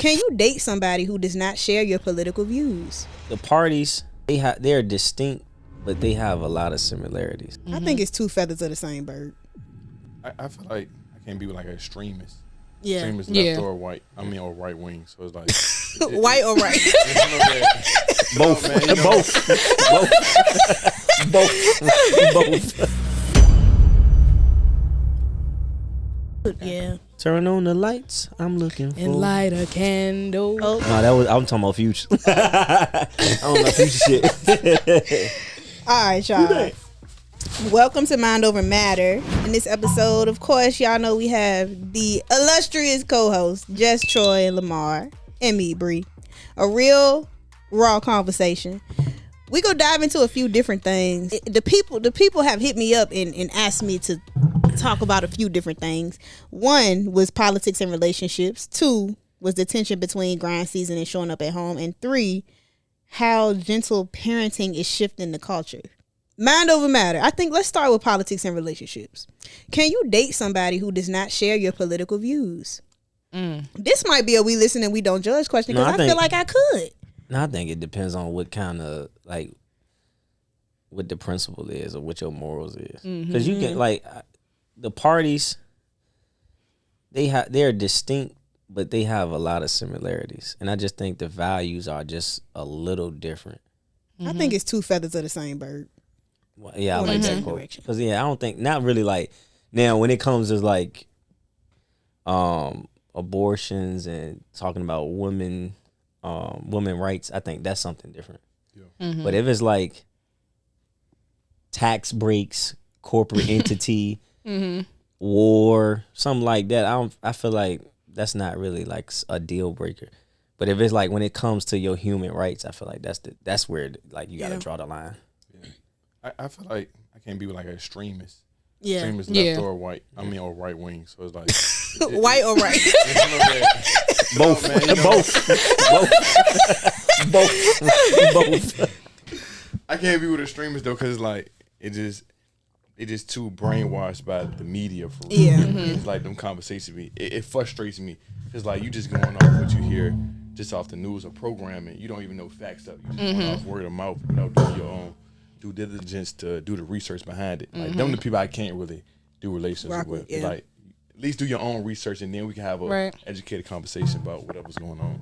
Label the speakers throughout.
Speaker 1: Can you date somebody who does not share your political views?
Speaker 2: The parties, they're distinct, but they have a lot of similarities.
Speaker 1: I think it's two feathers of the same bird.
Speaker 3: I feel like I can't be like an extremust.
Speaker 1: Yeah.
Speaker 3: Extremist left or right. I mean, or right wing. So it's like
Speaker 1: white or right?
Speaker 2: Both. Both.
Speaker 1: Yeah.
Speaker 2: Turn on the lights. I'm looking for.
Speaker 1: And light a candle. Oh.
Speaker 2: No, I'm talking about Future. I don't know Future shit.
Speaker 1: All right, y'all. Welcome to Mind Over Matter. In this episode, of course, y'all know we have the illustrious co-hosts, Jess, Troy, and Lamar, and me, Bree. A real raw conversation. We go dive into a few different things. The people have hit me up and asked me to talk about a few different things. One was politics and relationships. Two was the tension between grind season and showing up at home. And three, how gentle parenting is shifting the culture. Mind over matter. I think let's start with politics and relationships. Can you date somebody who does not share your political views? This might be a we listen and we don't judge question because I feel like I could.
Speaker 2: No, I think it depends on what kind of what the principle is or what your morals is. Because you can the parties, they're distinct, but they have a lot of similarities, and I just think the values are just a little different.
Speaker 1: I think it's two feathers of the same bird.
Speaker 2: Well, yeah, I like that quote. Because I don't think not really now when it comes to abortions and talking about women rights, I think that's something different. Yeah. But if it's like tax breaks, corporate entity, war, something like that, I feel like that's not really like a deal breaker. But if it's like when it comes to your human rights, I feel like that's where you gotta draw the line.
Speaker 3: Yeah. I feel like I can't be like an extremist.
Speaker 1: Yeah.
Speaker 3: Extremist left or right. I mean, or right wing. So it's like
Speaker 1: white or right?
Speaker 2: Both.
Speaker 3: I can't be with extremists though, because it just too brainwashed by the media for real.
Speaker 1: Yeah.
Speaker 3: It's like them conversations it frustrates me. It's like you just going off what you hear just off the news or programming. You don't even know facts up. You just going off word of mouth without doing your own due diligence to do the research behind it. Like them the people I can't really do relationships with. Yeah. Like at least do your own research and then we can have a educated conversation about whatever's going on.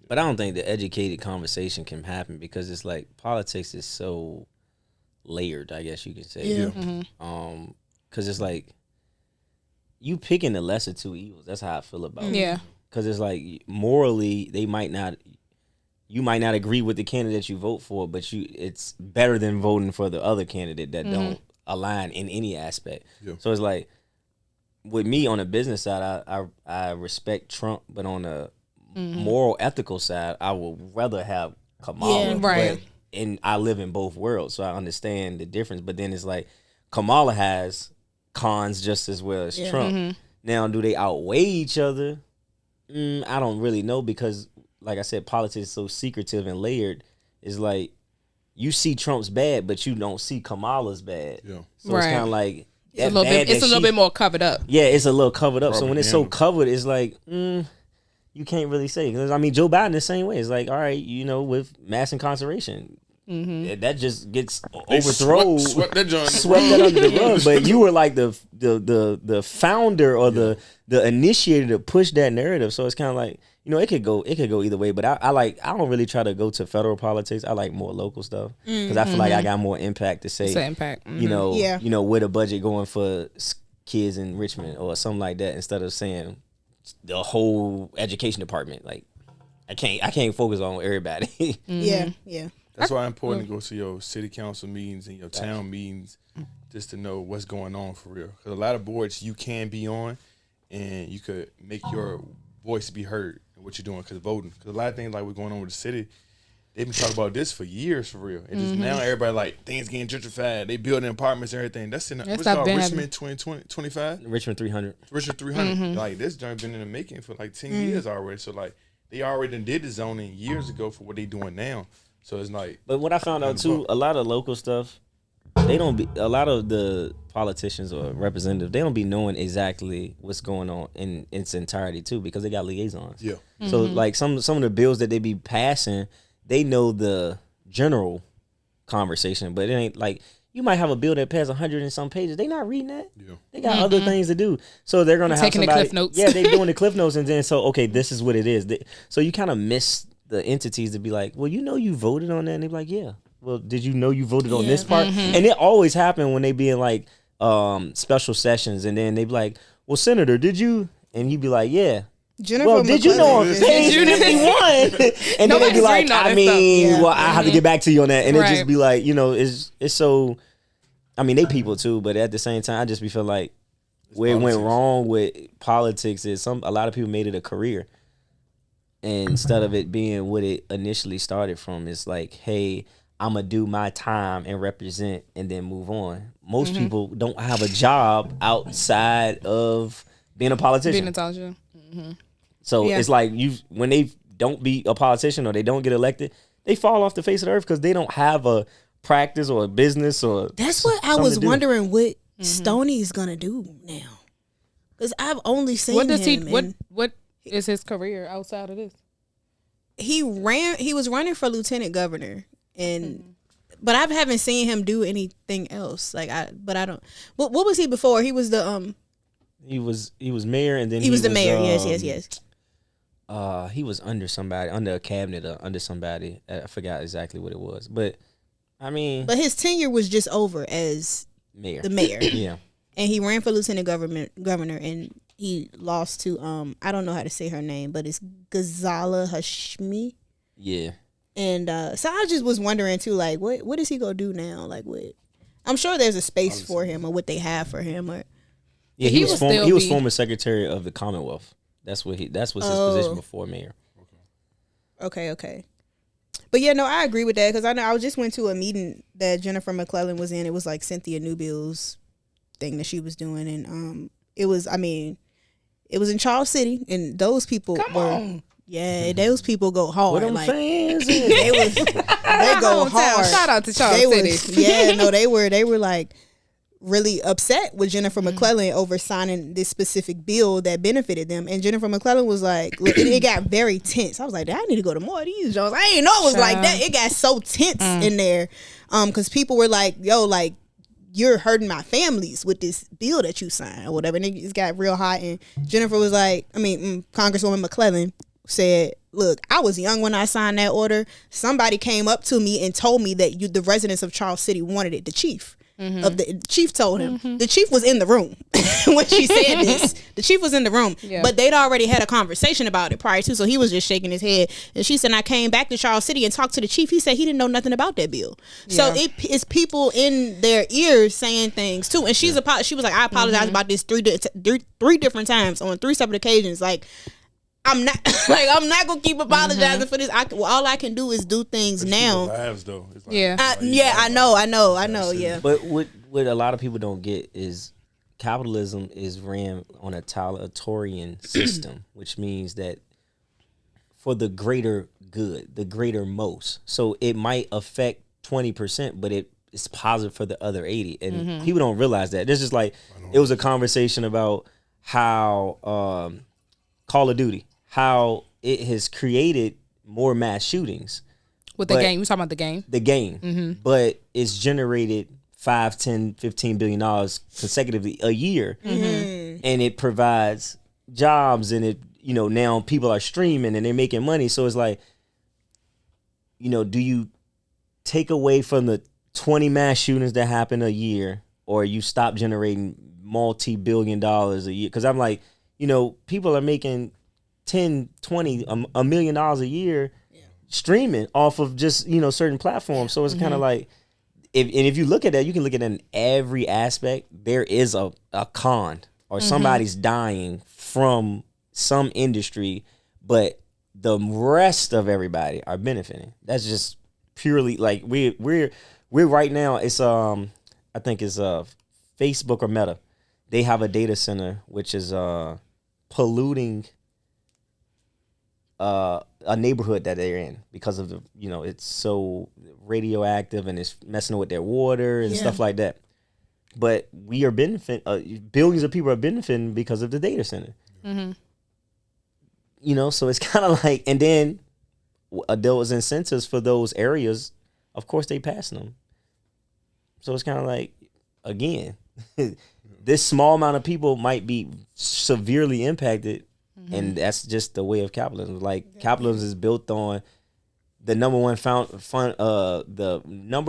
Speaker 2: But I don't think the educated conversation can happen because it's like politics is so layered, I guess you could say.
Speaker 1: Yeah.
Speaker 2: Because it's like you picking the lesser two evils. That's how I feel about it.
Speaker 4: Yeah.
Speaker 2: Because it's like morally, you might not agree with the candidate you vote for, but it's better than voting for the other candidate that don't align in any aspect. Yeah. So it's like with me on the business side, I respect Trump, but on the moral, ethical side, I would rather have Kamala.
Speaker 4: Yeah, right.
Speaker 2: And I live in both worlds, so I understand the difference. But then it's like Kamala has cons just as well as Trump. Now, do they outweigh each other? I don't really know because, like I said, politics is so secretive and layered. It's like you see Trump's bad, but you don't see Kamala's bad. Yeah. So it's kind of like
Speaker 4: it's a little bit more covered up.
Speaker 2: Yeah, it's a little covered up. So when it's so
Speaker 3: Propaganda.
Speaker 2: covered, it's like you can't really say. Because I mean, Joe Biden the same way. It's like, all right, with mass incarceration, that just gets overthrown,
Speaker 3: swept that joint,
Speaker 2: swept that under the rug. But you were like the founder or the initiator to push that narrative. So it's kind of like it could go either way. But I don't really try to go to federal politics. I like more local stuff because I feel like I got more impact to say.
Speaker 4: Impact.
Speaker 2: Where the budget going for kids in Richmond or something like that instead of saying the whole education department. Like I can't focus on everybody.
Speaker 1: Yeah.
Speaker 3: That's why it's important to go to your city council meetings and your town meetings just to know what's going on for real. Because a lot of boards you can be on and you could make your voice be heard in what you're doing because voting. Because a lot of things like what's going on with the city, they've been talking about this for years for real. And just now everybody like things getting gentrified. They building apartments and everything. That's in what's called Richmond 2025?
Speaker 2: Richmond 300.
Speaker 3: Richmond 300. Like this joint been in the making for like 10 years already. So like they already did the zoning years ago for what they doing now. So it's like.
Speaker 2: But what I found out too, a lot of local stuff, they don't be, a lot of the politicians or representatives, they don't be knowing exactly what's going on in its entirety too, because they got liaisons.
Speaker 3: Yeah.
Speaker 2: So like some of the bills that they be passing, they know the general conversation, but it ain't like you might have a bill that passed 100 and some pages. They not reading that. Yeah. They got other things to do. So they're gonna have
Speaker 4: taking
Speaker 2: somebody.
Speaker 4: The cliff notes.
Speaker 2: Yeah, they doing the cliff notes, and then so okay, this is what it is. So you kind of miss the entities to be like, well, you voted on that, and they be like, yeah. Well, did you know you voted on this part? And it always happen when they be in like special sessions, and then they be like, well, Senator, did you? And you be like, yeah.
Speaker 1: Jennifer
Speaker 2: well, did you know on page 51? And then they be like, I mean, well, I have to get back to you on that. And it just be like, it's so, I mean, they people too, but at the same time, I just be feeling like where it went wrong with politics is a lot of people made it a career. And instead of it being what it initially started from, it's like, hey, I'm going to do my time and represent and then move on. Most people don't have a job outside of being a politician. So it's like when they don't be a politician or they don't get elected, they fall off the face of the earth because they don't have a practice or a business or.
Speaker 1: That's what I was wondering what Stoney's gonna do now, because I've only seen
Speaker 4: What is his career outside of this?
Speaker 1: He was running for lieutenant governor, but I haven't seen him do anything else. I don't. What was he before? He was the
Speaker 2: He was mayor, and then
Speaker 1: he was the mayor. Yes.
Speaker 2: He was under a cabinet, under somebody. I forgot exactly what it was, but I mean,
Speaker 1: but his tenure was just over as
Speaker 2: mayor.
Speaker 1: The mayor,
Speaker 2: yeah.
Speaker 1: And he ran for lieutenant governor, and he lost to I don't know how to say her name, but it's Ghazala Hashmi.
Speaker 2: Yeah.
Speaker 1: And so I just was wondering too, like, what is he gonna do now? Like, what? I'm sure there's a space for him, or what they have for him, or.
Speaker 2: Yeah, he was former secretary of the Commonwealth. That's was his position before mayor.
Speaker 1: Okay. But yeah, no, I agree with that, because I know I just went to a meeting that Jennifer McClellan was in. It was like Cynthia Newbill's thing that she was doing, and it was in Charles City, and those people those people go hard.
Speaker 2: What them
Speaker 1: like,
Speaker 2: fans?
Speaker 1: they go hard.
Speaker 4: Shout out to Charles City.
Speaker 1: They were like really upset with Jennifer McClellan over signing this specific bill that benefited them. And Jennifer McClellan was like, look, it got very tense. I was like, I need to go to more of these shows. I didn't know it was like that. It got so tense in there. Because people were like, yo, like, you're hurting my families with this bill that you signed or whatever. And it got real hot. And Jennifer was like, Congresswoman McClellan said, look, I was young when I signed that order. Somebody came up to me and told me that the residents of Charles City wanted it. The chief. The chief told him. The chief was in the room when she said this. The chief was in the room, but they'd already had a conversation about it prior to, so he was just shaking his head. And she said, I came back to Charles City and talked to the chief. He said he didn't know nothing about that bill. So it's people in their ears saying things too. And she was like, I apologize about this three different times on 3 separate occasions. Like, I'm not gonna keep apologizing for this. All I can do is do things now.
Speaker 3: Lives, though. It's like,
Speaker 1: I know. Yeah.
Speaker 2: But what a lot of people don't get is capitalism is ran on a totalitarian system, which means that for the greater good, the greater most. So it might affect 20%, but it's positive for the other 80. And people don't realize that. This is like, it was a conversation about how Call of Duty, how it has created more mass shootings.
Speaker 4: With the game. We're talking about the game.
Speaker 2: The game. But it's generated $5, $10, $15 billion consecutively a year. And it provides jobs, and it, now people are streaming and they're making money. So it's like, do you take away from the 20 mass shootings that happen a year, or you stop generating multi-billion dollars a year? Because I'm like, people are making 10, 20, $1 million a year streaming off of just, certain platforms. So it's kind of like, if you look at that, you can look at it in every aspect. There is a con, or somebody's dying from some industry, but the rest of everybody are benefiting. That's just purely like we're right now. It's I think it's Facebook or Meta. They have a data center which is polluting a neighborhood that they're in because of the, it's so radioactive and it's messing with their water and stuff like that. But we are benefiting, billions of people are benefiting because of the data center. Mm-hmm. So it's kind of like, and then those incentives for those areas, of course they passing them. So it's kind of like, again, this small amount of people might be severely impacted, and that's just the way of capitalism. Like capitalism is built on the number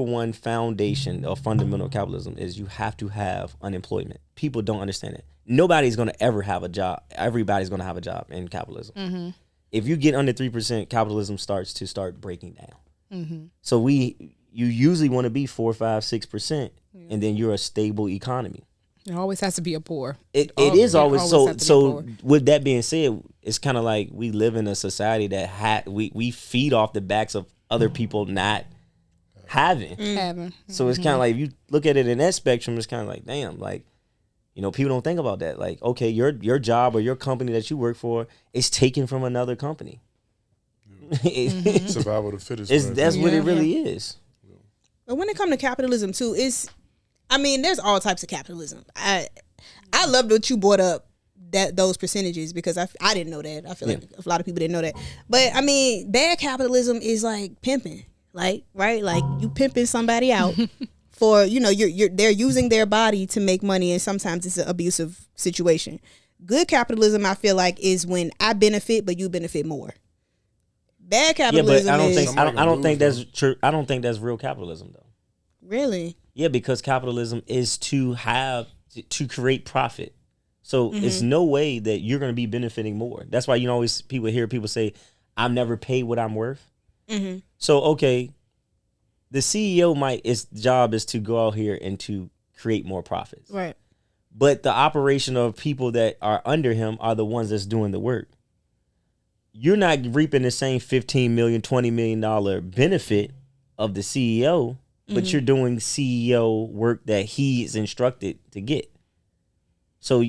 Speaker 2: one foundation or fundamental of capitalism is you have to have unemployment. People don't understand it. Nobody's going to ever have a job. Everybody's going to have a job in capitalism. Mm-hmm. If you get under 3%, capitalism starts to breaking down. Mm-hmm. So you usually want to be 4, 5, 6%, and then you're a stable economy.
Speaker 4: It always has to be a poor.
Speaker 2: It is always so. With that being said, it's kind of like we live in a society that we feed off the backs of other people not having. So it's kind of like, if you look at it in that spectrum, it's kind of like, damn, like, people don't think about that. Like, okay, your job or your company that you work for is taken from another company.
Speaker 3: Survival of the fittest.
Speaker 2: That's what it really is.
Speaker 1: But when it comes to capitalism too, there's all types of capitalism. I love that you brought up those percentages because I didn't know that. I feel like a lot of people didn't know that. But bad capitalism is like pimping, like, right? Like you pimping somebody out for, they're using their body to make money, and sometimes it's an abusive situation. Good capitalism, I feel like, is when I benefit but you benefit more. Bad capitalism.
Speaker 2: Yeah, but I don't think that's true. I don't think that's real capitalism though.
Speaker 1: Really?
Speaker 2: Yeah, because capitalism is to create profit. So it's no way that you're going to be benefiting more. That's why always hear people say, "I'm never paid what I'm worth." Mm-hmm. So okay, the CEO its job is to go out here and to create more profits.
Speaker 1: Right.
Speaker 2: But the operation of people that are under him are the ones that's doing the work. You're not reaping the same $15 million, $20 million benefit of the CEO, but you're doing CEO work that he is instructed to get. So,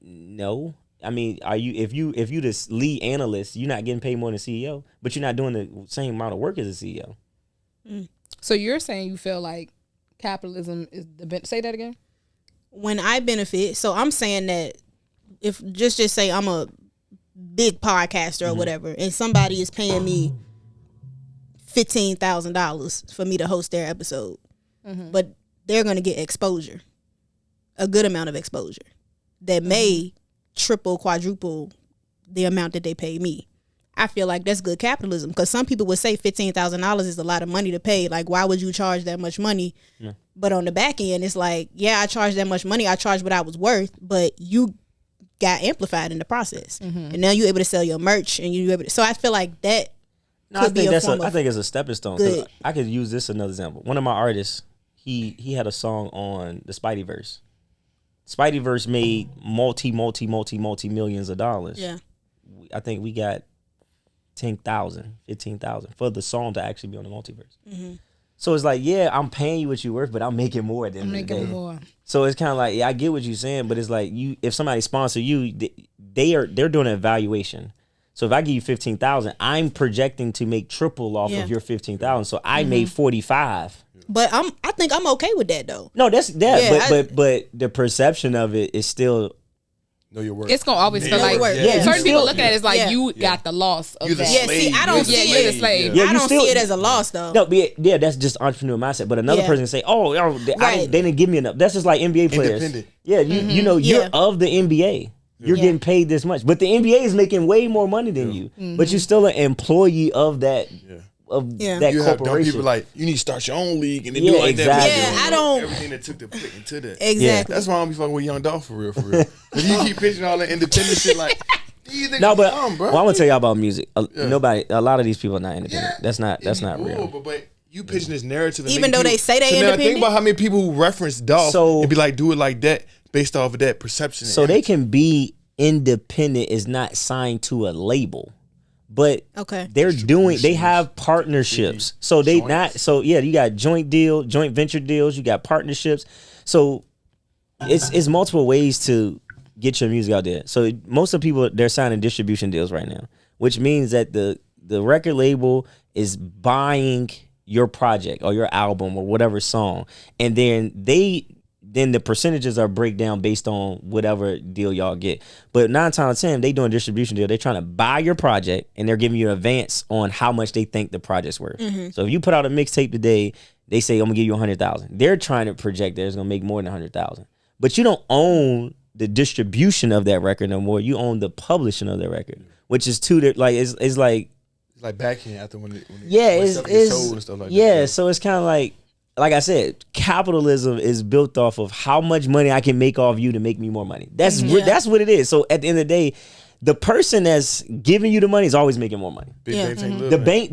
Speaker 2: no. Are you if you the lead analyst, you're not getting paid more than CEO, but you're not doing the same amount of work as a CEO.
Speaker 4: So you're saying you feel like capitalism is say that again?
Speaker 1: When I benefit, so I'm saying that if just say I'm a big podcaster or whatever, and somebody is paying me $15,000 for me to host their episode, but they're going to get exposure, a good amount of exposure that may triple, quadruple the amount that they pay me. I feel like that's good capitalism, because some people would say $15,000 is a lot of money to pay. Like, why would you charge that much money? Yeah. But on the back end, it's like, yeah, I charged that much money. I charged what I was worth, but you got amplified in the process, and now you're able to sell your merch, and you're able to. So I feel like that.
Speaker 2: I think it's a stepping stone. I could use this another example. One of my artists, he had a song on the Spideyverse. Spideyverse made multi millions of dollars.
Speaker 1: Yeah,
Speaker 2: I think we got 10,000, 15,000 for the song to actually be on the multiverse. Mm-hmm. So it's like, yeah, I'm paying you what you're worth, but I'm making more at the end of the day. More. So it's kind of like, yeah, I get what you're saying, but it's like, if somebody sponsor you, they're doing an evaluation. So if I give you 15,000, I'm projecting to make triple off of your 15,000. So I made 45.
Speaker 1: But I think I'm okay with that though.
Speaker 2: No, that's that. Yeah, but the perception of it is still.
Speaker 3: Know your worth.
Speaker 4: It's gonna always feel like certain people look at it as like you got the loss of that.
Speaker 1: Yeah, see, I don't see it as a slave. I don't see it as a loss though.
Speaker 2: No, yeah, that's just entrepreneur mindset. But another person say, they didn't give me enough. That's just like NBA players. Yeah, you're of the NBA. You're getting paid this much, but the NBA is making way more money than you. But you're still an employee of that. Of that
Speaker 3: you
Speaker 2: corporation.
Speaker 3: Have dumb people like, you need to start your own league and then do it like
Speaker 2: exactly.
Speaker 3: that.
Speaker 1: Yeah, I don't.
Speaker 3: Everything that took to put into that.
Speaker 1: Exactly.
Speaker 3: That's why I don't be fucking with Young Dolph for real. Cause you keep pitching all that independent shit like.
Speaker 2: No, but I'm gonna tell y'all about music. A lot of these people are not independent.
Speaker 3: Yeah,
Speaker 2: that's not real.
Speaker 3: But you pitching this narrative,
Speaker 1: even though they say they independent.
Speaker 3: Think about how many people who reference Dolph and be like, do it like that based off of that perception.
Speaker 2: So they can be independent, is not signed to a label. But they have partnerships. So they you got joint venture deals, you got partnerships. So it's multiple ways to get your music out there. So most of the people, they're signing distribution deals right now. which means that the record label is buying your project or your album or whatever song, and then the percentages are breakdown based on whatever deal y'all get. But 9 times out of 10, they doing a distribution deal. They're trying to buy your project, and they're giving you an advance on how much they think the project's worth. So if you put out a mixtape today, they say, I'm gonna give you 100,000. They're trying to project that it's gonna make more than 100,000. But you don't own the distribution of that record no more. You own the publishing of that record, which is it's like
Speaker 3: backhand after when
Speaker 2: it's
Speaker 3: sold and stuff like
Speaker 2: yeah.
Speaker 3: that.
Speaker 2: So it's kind of like I said, capitalism is built off of how much money I can make off you to make me more money. That's what it is. So at the end of the day, the person that's giving you the money is always making more money. The bank.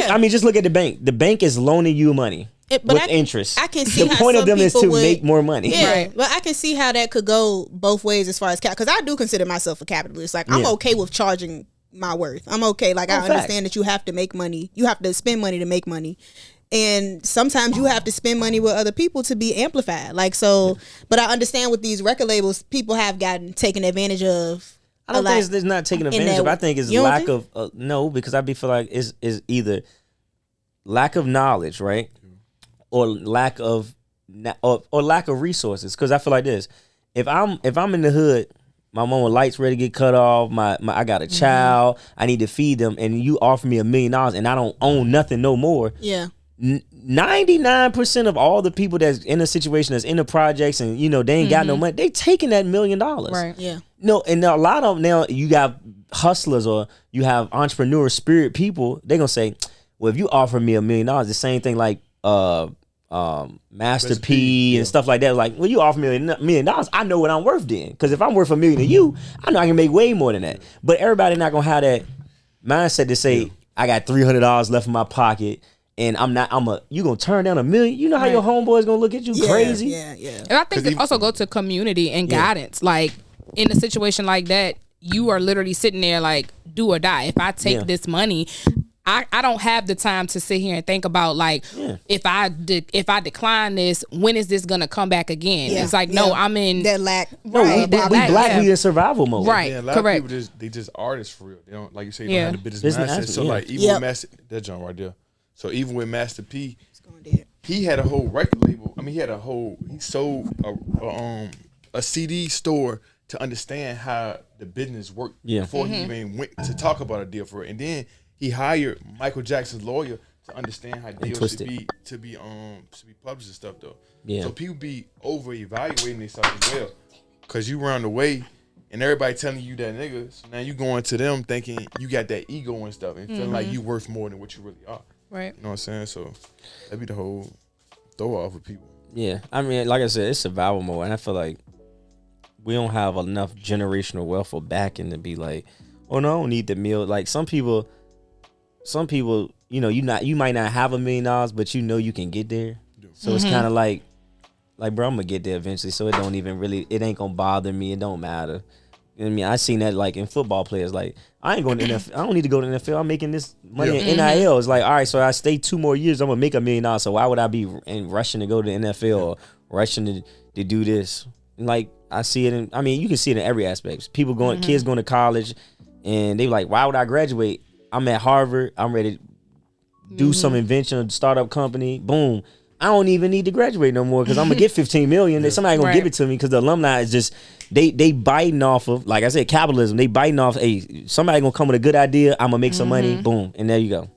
Speaker 2: I mean, just look at the bank. The bank is loaning you money with interest.
Speaker 1: I can see
Speaker 2: the
Speaker 1: how
Speaker 2: point of
Speaker 1: some
Speaker 2: them is to
Speaker 1: people would
Speaker 2: make more money.
Speaker 1: Yeah,
Speaker 4: Right.
Speaker 1: but I can see how that could go both ways as far as because I do consider myself a capitalist. Like I'm okay with charging my worth. I'm okay. Like I understand that you have to make money. You have to spend money to make money. And sometimes you have to spend money with other people to be amplified. Like so, but I understand with these record labels, people have gotten taken advantage of.
Speaker 2: I don't think it's not taking advantage of. I think it's lack of no, because I feel like it's either lack of knowledge, right, or lack of resources. Because I feel like this: if I'm in the hood, my mama lights ready to get cut off. I got a child, I need to feed them, and you offer me $1 million, and I don't own nothing no more.
Speaker 1: Yeah.
Speaker 2: 99% of all the people that's in a situation that's in the projects and they ain't got no money, they taking that $1 million.
Speaker 4: Right.
Speaker 1: Yeah.
Speaker 2: No, and a lot of now you got hustlers or you have entrepreneur spirit people. They gonna say, well, if you offer me $1 million, the same thing like Master P and stuff like that. Like, well, you offer me $1 million, I know what I'm worth then. Because if I'm worth $1 million to you, I know I can make way more than that. But everybody not gonna have that mindset to say, I got $300 left in my pocket. And you gonna turn down $1 million? You know how your homeboy's gonna look at you crazy?
Speaker 1: Yeah.
Speaker 4: And I think it also go to community and guidance. Like in a situation like that, you are literally sitting there like do or die. If I take this money, I don't have the time to sit here and think about like if I decline this, when is this gonna come back again?
Speaker 1: Yeah.
Speaker 4: It's like no, I'm in
Speaker 1: that lack.
Speaker 2: No, we we in survival mode.
Speaker 4: Right.
Speaker 3: Yeah, a lot
Speaker 4: correct.
Speaker 3: of people they just artists for real. They don't, like you say, they
Speaker 4: Yeah.
Speaker 3: don't have the business mindset.
Speaker 2: aspect,
Speaker 3: So like even with Master, that John right there. So even with Master P, he had a whole record label. I mean, he sold a CD store to understand how the business worked before he even went to talk about a deal for it. And then he hired Michael Jackson's lawyer to understand how deals should be published and stuff though. Yeah. So people be over evaluating themselves as well, cause you run away and everybody telling you that nigga. So now you going to them thinking you got that ego and stuff and feeling like you worth more than what you really are.
Speaker 4: Right.
Speaker 3: You know what I'm saying? So that'd be the whole throw off of people.
Speaker 2: Yeah. I mean, like I said, it's survival mode. And I feel like we don't have enough generational wealth or backing to be like, oh no, I don't need the meal. Like some people, you might not have $1 million, but you can get there. So it's kind of like, bro, I'm gonna get there eventually. So it ain't gonna bother me. It don't matter. I mean, I seen that like in football players. Like, I ain't going to NFL. I don't need to go to NFL. I'm making this money in NIL. It's like, all right, so I stay 2 more years. I'm gonna make $1 million. So why would I be rushing to go to the NFL or rushing to do this? And like, I see it you can see it in every aspect. People kids going to college, and they like, why would I graduate? I'm at Harvard. I'm ready to do some invention, startup company. Boom. I don't even need to graduate no more because I'm gonna get $15 million. Somebody gonna give it to me because the alumni is just they biting off of, like I said, capitalism. They biting off. Hey, somebody gonna come with a good idea. I'm gonna make some money. Boom, and there you go.